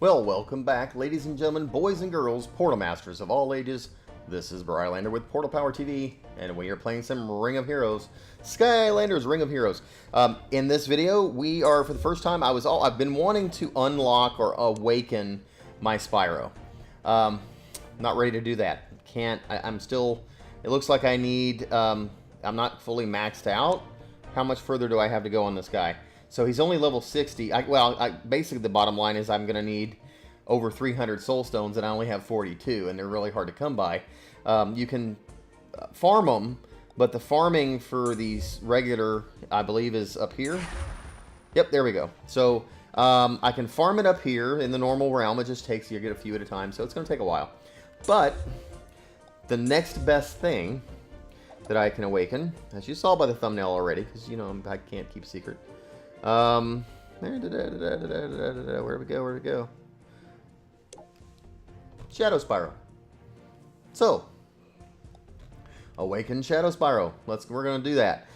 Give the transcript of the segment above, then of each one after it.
Well, welcome back, ladies and gentlemen, boys and girls, Portal Masters of all ages. This is Brylander with PortalPowerTV, and we are playing some Ring of Heroes, Skylanders Ring of Heroes. In this video, we are, for the first time, I've been wanting to unlock or awaken my Spyro. Not ready to do that. I'm still, it looks like I need, I'm not fully maxed out. How much further do I have to go on this guy? So he's only level 60. Basically the bottom line is I'm going to need over 300 soul stones, and I only have 42, and they're really hard to come by. You can farm them, but the farming for these regular, I believe, is up here. Yep, there we go. So I can farm it up here in the normal realm. It just takes, you get a few at a time, so it's going to take a while. But the next best thing that I can awaken, as you saw by the thumbnail already, because, you know, I can't keep secret. Where we go? Shadow Spyro. So, awaken Shadow Spyro. We're gonna do that.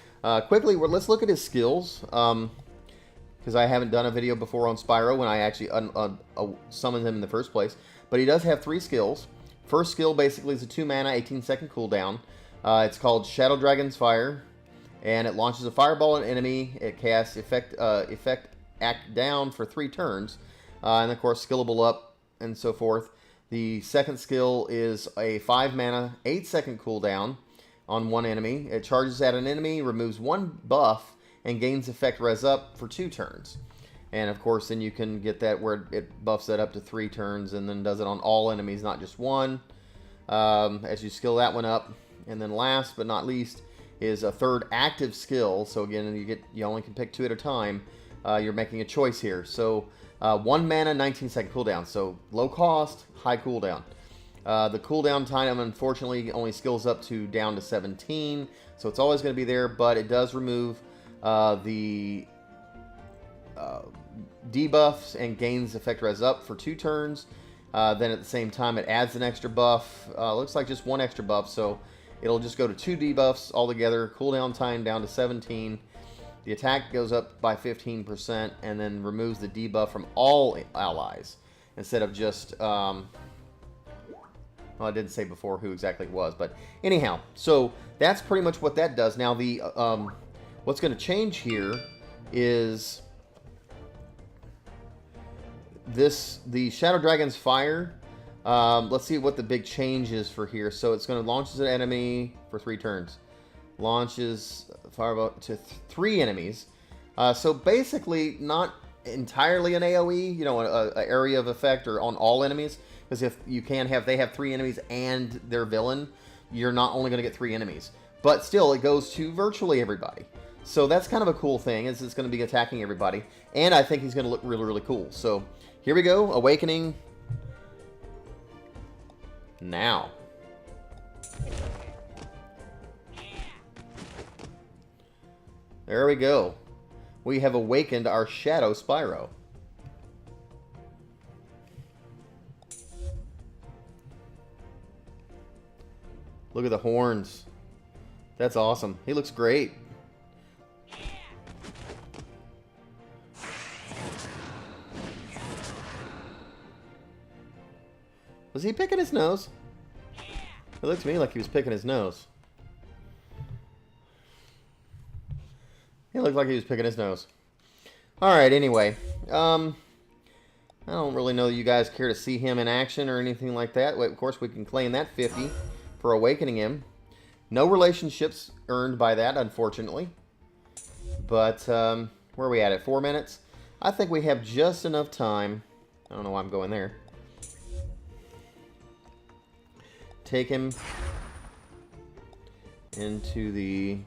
Quickly, let's look at his skills. Because I haven't done a video before on Spyro when I actually summoned him in the first place. But he does have 3 skills. First skill basically is a 2 mana, 18-second cooldown. It's called Shadow Dragon's Fire. And it launches a fireball at an enemy. It casts effect act down for 3 turns. And of course, skillable up and so forth. The second skill is a 5 mana, 8-second cooldown on 1 enemy. It charges at an enemy, removes 1 buff, and gains effect res up for 2 turns. And of course, then you can get that where it buffs that up to 3 turns and then does it on all enemies, not just one. As you skill that one up. And then last but not least is a third active skill. So again, you only can pick 2 at a time. You're making a choice here. So 1 mana, 19-second cooldown. So low cost, high cooldown. The cooldown time, unfortunately, only skills up to down to 17. So it's always going to be there, but it does remove the debuffs and gains effect res up for 2 turns. Then at the same time, it adds an extra buff. Looks like just 1 extra buff. So it'll just go to 2 debuffs altogether. Cooldown time down to 17. The attack goes up by 15% and then removes the debuff from all allies instead of just, well, I didn't say before who exactly it was, but anyhow, so that's pretty much what that does. Now the, what's going to change here is the Shadow Dragon's Fire. Let's see what the big change is for here. So it's going to launch an enemy for 3 turns. Launches fireball to 3 enemies. So basically not entirely an AoE, you know, an area of effect or on all enemies. Because if you they have 3 enemies and their villain, you're not only going to get 3 enemies. But still, it goes to virtually everybody. So that's kind of a cool thing, is it's going to be attacking everybody. And I think he's going to look really, really cool. So here we go, awakening now. There we go. We have awakened our Shadow Spyro. Look at the horns. That's awesome. He looks great. Was he picking his nose? It looked to me like he was picking his nose. He looked like he was picking his nose. Alright, anyway. I don't really know that you guys care to see him in action or anything like that. Of course, we can claim that 50 for awakening him. No relationships earned by that, unfortunately. But, where are we at 4 minutes? I think we have just enough time. I don't know why I'm going there. Take him into the...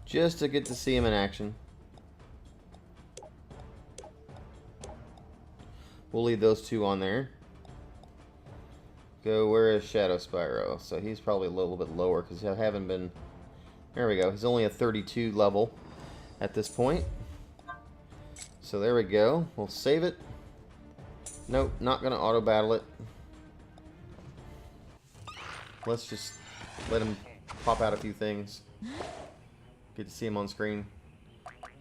just to get to see him in action. We'll leave those 2 on there. Go, where is Shadow Spyro? So he's probably a little bit lower because I haven't been... There we go. He's only a 32 level at this point. So there we go. We'll save it. Nope, not going to auto-battle it. Let's just let him pop out a few things. Get to see him on screen.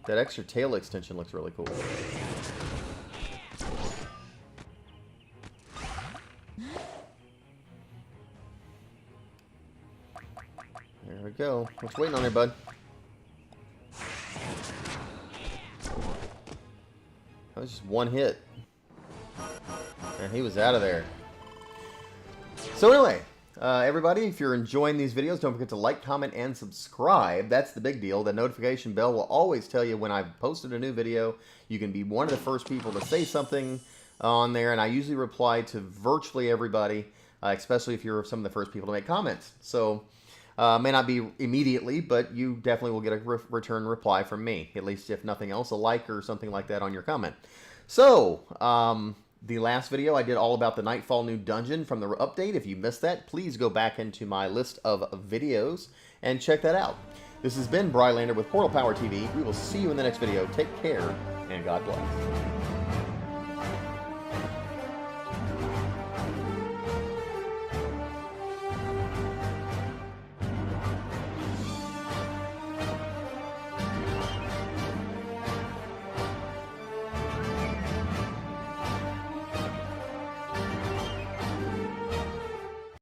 That extra tail extension looks really cool. There we go. What's waiting on there, bud? That was just one hit. And he was out of there. So anyway, everybody, if you're enjoying these videos, don't forget to like, comment, and subscribe. That's the big deal. The notification bell will always tell you when I've posted a new video. You can be one of the first people to say something on there, and I usually reply to virtually everybody, especially if you're some of the first people to make comments. So, may not be immediately, but you definitely will get a return reply from me, at least if nothing else, a like or something like that on your comment. So, the last video I did all about the Nightfall new dungeon from the update. If you missed that, please go back into my list of videos and check that out. This has been Brylander with PortalPowerTV. We will see you in the next video. Take care, and God bless.